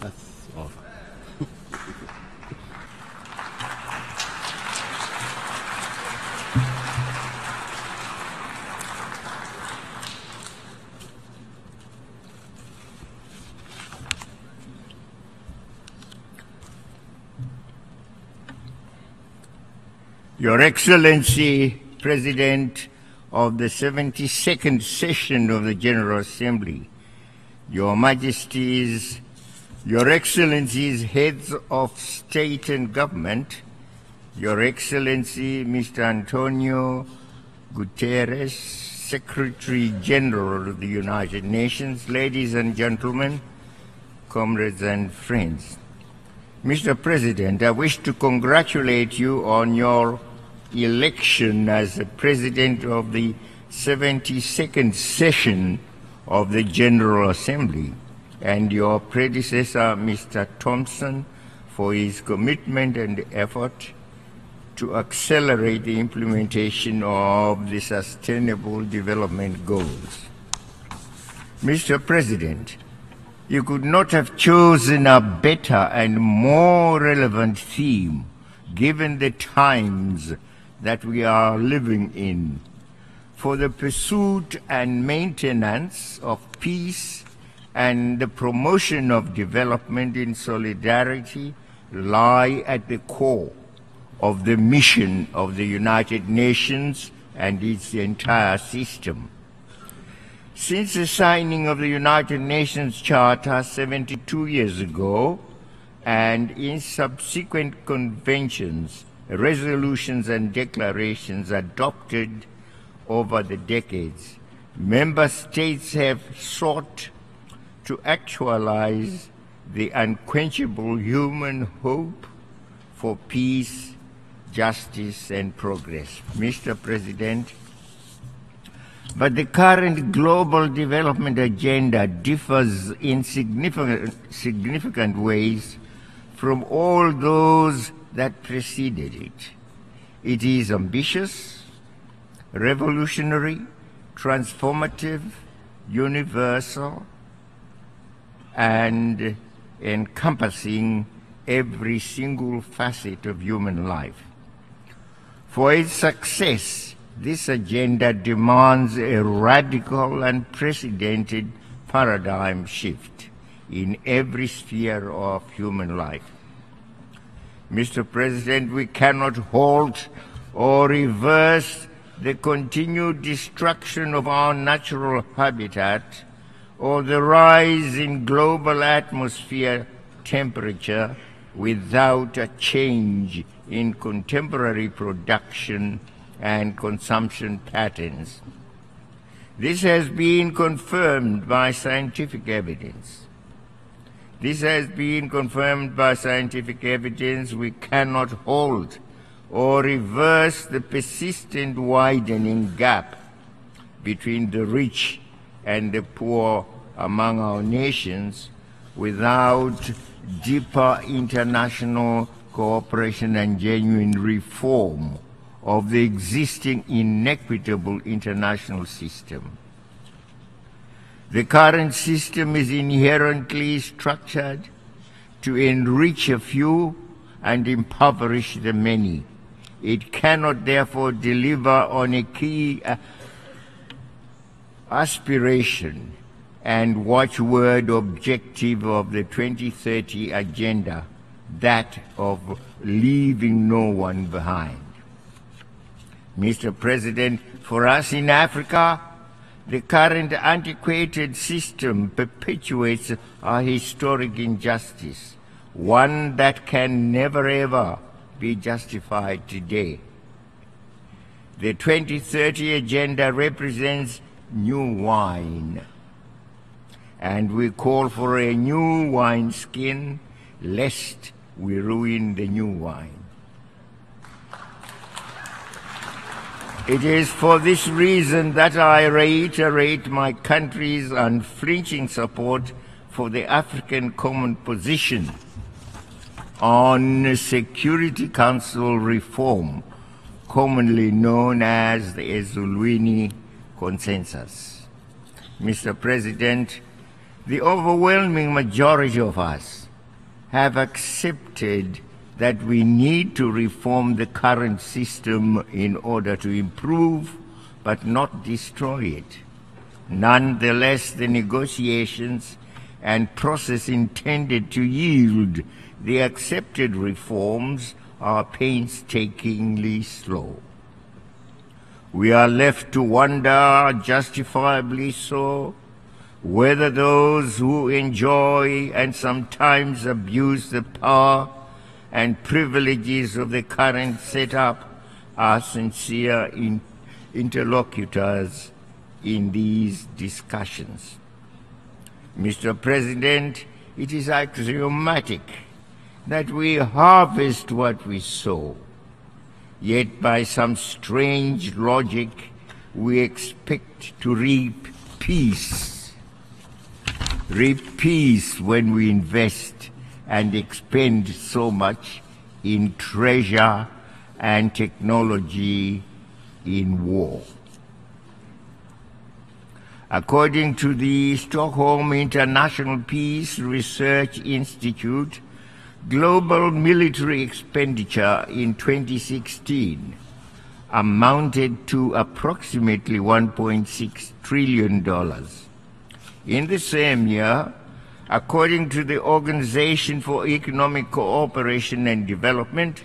That's all. Your Excellency, President of the 72nd session of the General Assembly, Your Majesties, Your Excellencies, Heads of State and Government, Your Excellency Mr. Antonio Guterres, Secretary General of the United Nations, ladies and gentlemen, comrades and friends. Mr. President, I wish to congratulate you on your election as the President of the 72nd session of the General Assembly, and your predecessor, Mr. Thompson, for his commitment and effort to accelerate the implementation of the Sustainable Development Goals. Mr. President, you could not have chosen a better and more relevant theme given the times that we are living in. For the pursuit and maintenance of peace and the promotion of development in solidarity lie at the core of the mission of the United Nations and its entire system. Since the signing of the United Nations Charter 72 years ago, and in subsequent conventions, resolutions and declarations adopted over the decades, member states have sought to actualize the unquenchable human hope for peace, justice, and progress. Mr. President, but the current global development agenda differs in significant ways from all those that preceded it. It is ambitious, revolutionary, transformative, universal, and encompassing every single facet of human life. For its success, this agenda demands a radical and unprecedented paradigm shift in every sphere of human life. Mr. President, we cannot halt or reverse the continued destruction of our natural habitat or the rise in global atmosphere temperature without a change in contemporary production and consumption patterns. This has been confirmed by scientific evidence. We cannot halt or reverse the persistent widening gap between the rich and the poor among our nations without deeper international cooperation and genuine reform of the existing inequitable international system. The current system is inherently structured to enrich a few and impoverish the many. It cannot therefore deliver on a key aspiration and watchword objective of the 2030 agenda, that of leaving no one behind. Mr. President, for us in Africa, the current antiquated system perpetuates a historic injustice, one that can never ever be justified today. The 2030 agenda represents new wine, and we call for a new wineskin, lest we ruin the new wine. It is for this reason that I reiterate my country's unflinching support for the African Common Position on Security Council reform, commonly known as the Ezulwini Consensus. Mr. President, the overwhelming majority of us have accepted that we need to reform the current system in order to improve but not destroy it. Nonetheless, the negotiations and process intended to yield the accepted reforms are painstakingly slow. We are left to wonder, justifiably so, whether those who enjoy and sometimes abuse the power and privileges of the current setup are sincere interlocutors in these discussions. Mr. President, it is axiomatic that we harvest what we sow, yet by some strange logic we expect to reap peace. Reap peace when we invest and expend so much in treasure and technology in war. According to the Stockholm International Peace Research Institute, global military expenditure in 2016 amounted to approximately $1.6 trillion. In the same year, according to the Organization for Economic Cooperation and Development,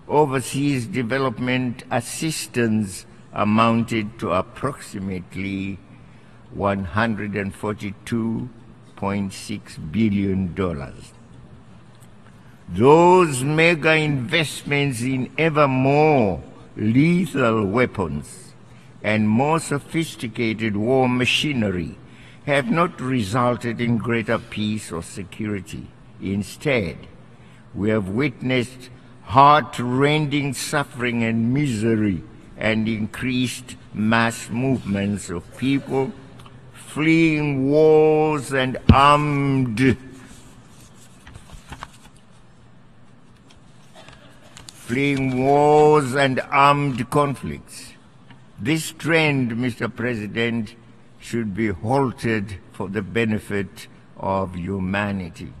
overseas development assistance amounted to approximately $142.6 billion. Those mega investments in ever more lethal weapons and more sophisticated war machinery have not resulted in greater peace or security. Instead, we have witnessed heart-rending suffering and misery and increased mass movements of people fleeing wars and armed conflicts. This trend, Mr. President, should be halted for the benefit of humanity.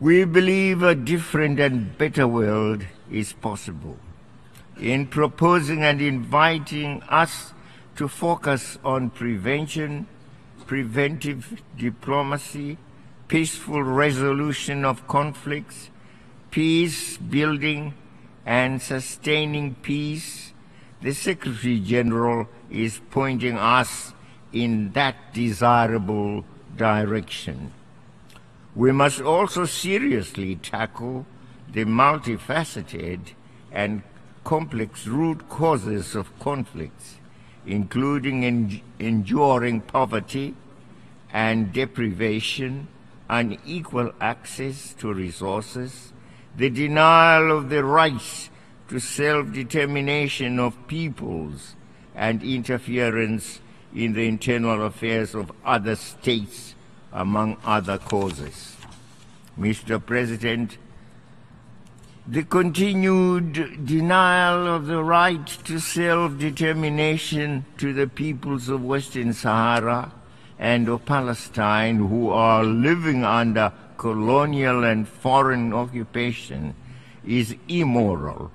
We believe a different and better world is possible. In proposing and inviting us to focus on prevention, preventive diplomacy, peaceful resolution of conflicts, peace building and sustaining peace, the Secretary General is pointing us in that desirable direction. We must also seriously tackle the multifaceted and complex root causes of conflicts, including enduring poverty and deprivation, unequal access to resources, the denial of the rights to self-determination of peoples, and interference in the internal affairs of other states, among other causes. Mr. President, the continued denial of the right to self-determination to the peoples of Western Sahara and of Palestine, who are living under colonial and foreign occupation, is immoral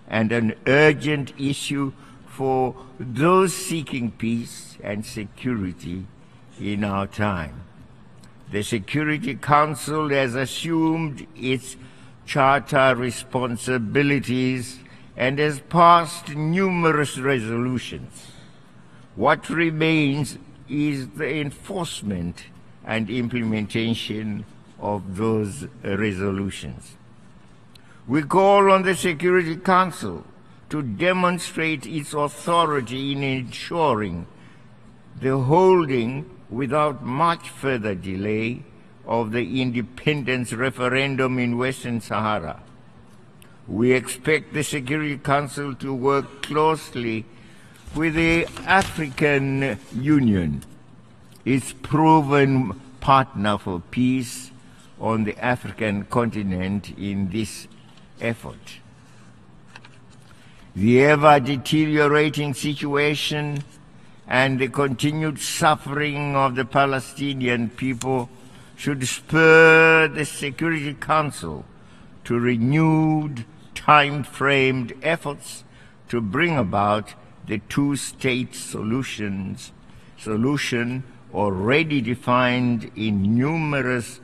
and an urgent issue for those seeking peace and security in our time. The Security Council has assumed its charter responsibilities and has passed numerous resolutions. What remains is the enforcement and implementation of those resolutions. We call on the Security Council to demonstrate its authority in ensuring the holding without much further delay of the independence referendum in Western Sahara. We expect the Security Council to work closely with the African Union, its proven partner for peace on the African continent, in this effort. The ever-deteriorating situation and the continued suffering of the Palestinian people should spur the Security Council to renewed, time-framed efforts to bring about the two-state solution already defined in numerous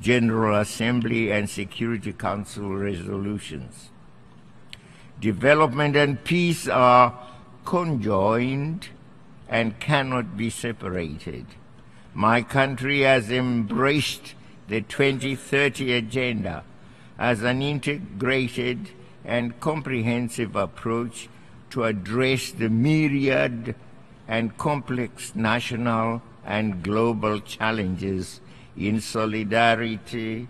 General Assembly and Security Council resolutions. Development and peace are conjoined and cannot be separated. My country has embraced the 2030 Agenda as an integrated and comprehensive approach to address the myriad and complex national and global challenges in solidarity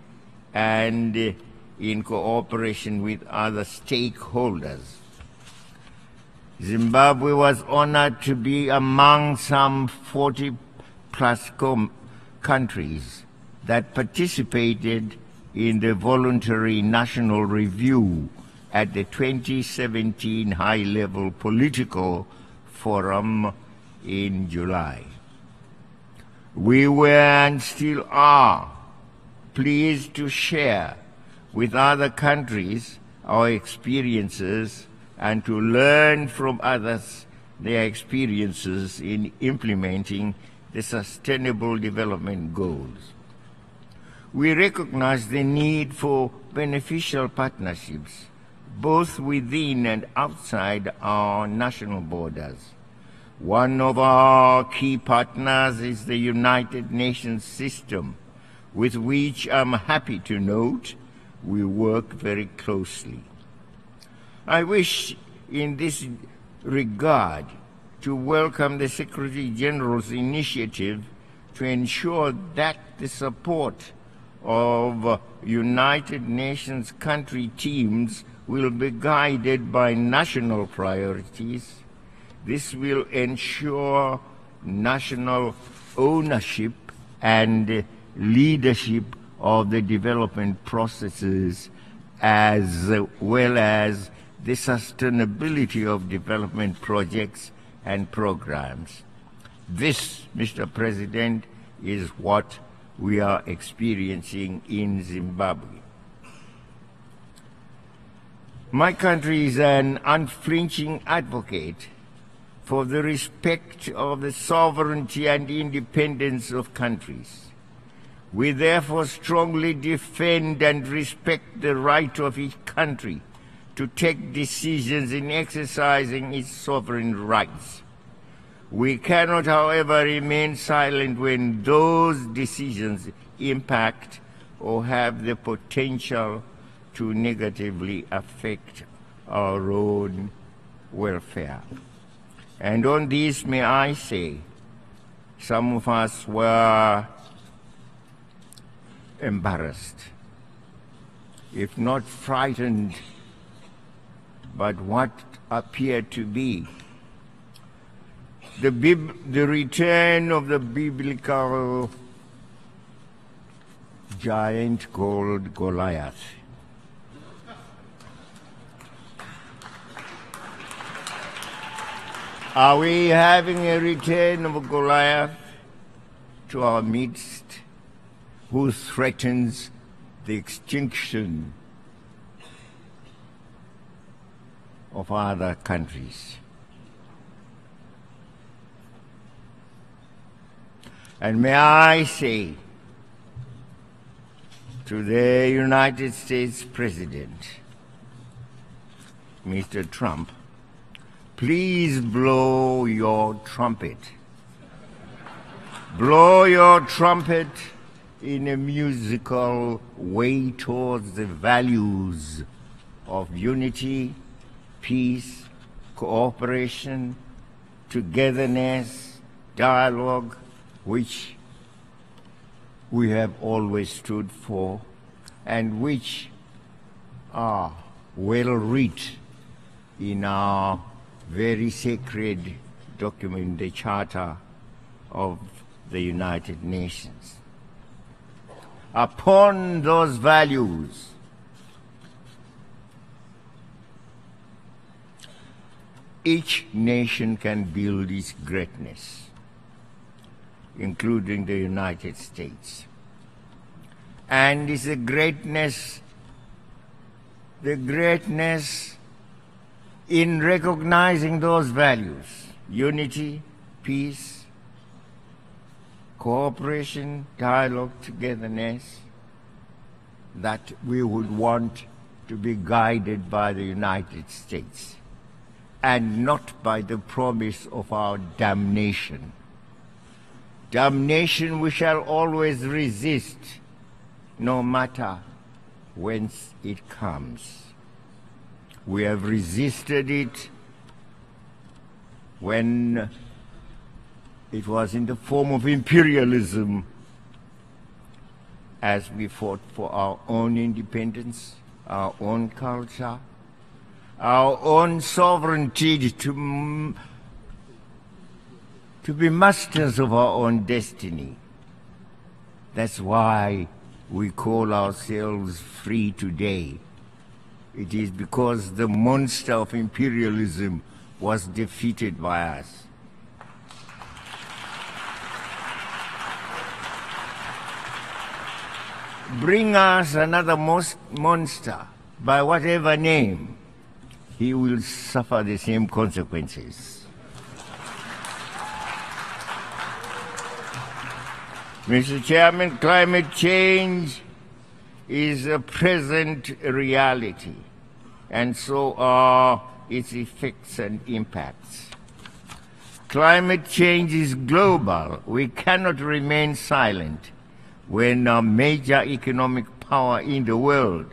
and in cooperation with other stakeholders. Zimbabwe was honored to be among some 40-plus countries that participated in the voluntary national review at the 2017 High-Level Political Forum in July. We were and still are pleased to share with other countries our experiences and to learn from others their experiences in implementing the Sustainable Development Goals. We recognize the need for beneficial partnerships, both within and outside our national borders. One of our key partners is the United Nations system, with which I'm happy to note we work very closely. I wish in this regard to welcome the Secretary General's initiative to ensure that the support of United Nations country teams will be guided by national priorities. This will ensure national ownership and leadership of the development processes, as well as the sustainability of development projects and programs. This, Mr. President, is what we are experiencing in Zimbabwe. My country is an unflinching advocate for the respect of the sovereignty and independence of countries. We therefore strongly defend and respect the right of each country to take decisions in exercising its sovereign rights. We cannot, however, remain silent when those decisions impact or have the potential to negatively affect our own welfare. And on this, may I say, some of us were embarrassed, if not frightened, but what appeared to be the return of the biblical Giant Gold Goliath. Are we having a return of a Goliath to our midst who threatens the extinction of other countries? And may I say to the United States President, Mr. Trump, please blow your trumpet. Blow your trumpet in a musical way towards the values of unity, peace, cooperation, togetherness, dialogue, which we have always stood for and which are well written in our very sacred document, the Charter of the United Nations. Upon those values, each nation can build its greatness, including the United States. And it's the greatness in recognizing those values: unity, peace, cooperation, dialogue, togetherness, that we would want to be guided by the United States and not by the promise of our damnation. Damnation we shall always resist, no matter whence it comes. We have resisted it when it was in the form of imperialism, as we fought for our own independence, our own culture, our own sovereignty to be masters of our own destiny. That's why we call ourselves free today. It is because the monster of imperialism was defeated by us. Bring us another monster, by whatever name, he will suffer the same consequences. Mr. Chairman, climate change is a present reality, and so are its effects and impacts. Climate change is global. We cannot remain silent when a major economic power in the world,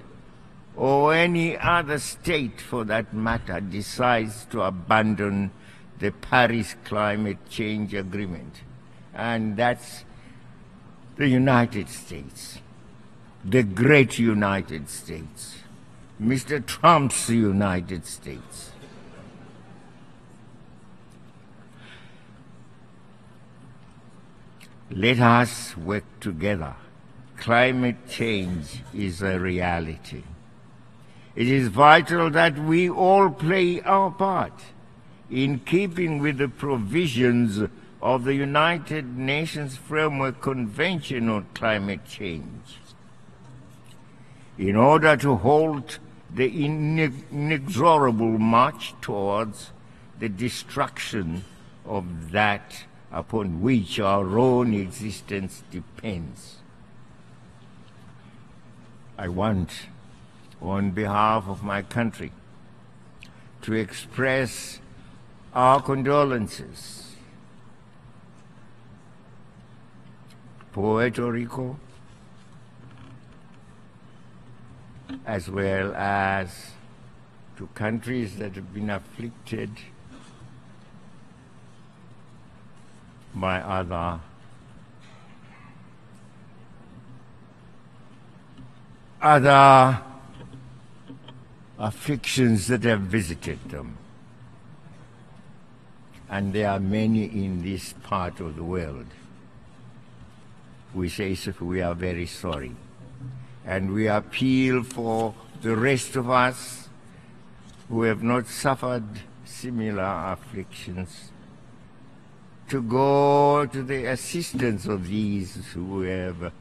or any other state for that matter, decides to abandon the Paris Climate Change Agreement. And that's the United States, the great United States, Mr. Trump's United States. Let us work together. Climate change is a reality. It is vital that we all play our part in keeping with the provisions of the United Nations Framework Convention on Climate Change, in order to halt the inexorable march towards the destruction of that upon which our own existence depends. I want, on behalf of my country, to express our condolences. Puerto Rico, as well as to countries that have been afflicted by other afflictions that have visited them. And there are many in this part of the world. We say we are very sorry. And we appeal for the rest of us who have not suffered similar afflictions to go to the assistance of these who have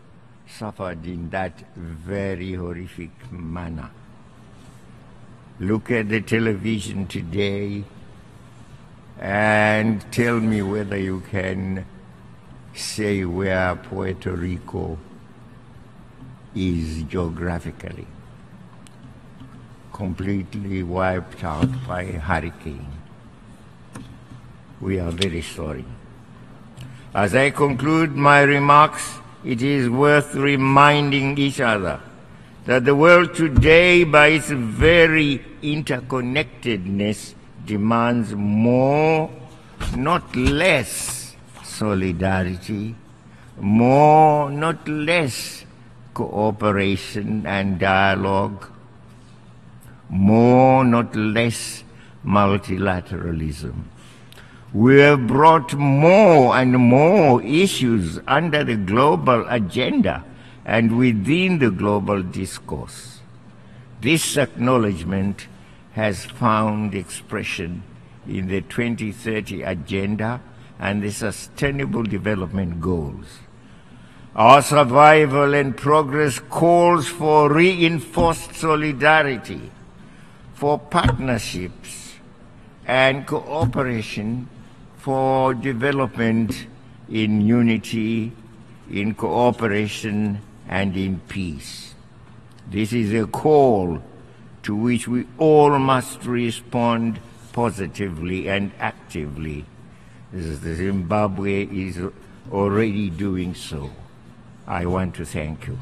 suffered in that very horrific manner. Look at the television today and tell me whether you can say where Puerto Rico is geographically. Completely wiped out by a hurricane. We are very sorry. As I conclude my remarks, it is worth reminding each other that the world today, by its very interconnectedness, demands more, not less, solidarity, more, not less, cooperation and dialogue, more, not less, multilateralism. We have brought more and more issues under the global agenda and within the global discourse. This acknowledgement has found expression in the 2030 Agenda and the Sustainable Development Goals. Our survival and progress calls for reinforced solidarity, for partnerships and cooperation for development in unity, in cooperation and in peace. This is a call to which we all must respond positively and actively. Zimbabwe is already doing so. I want to thank you.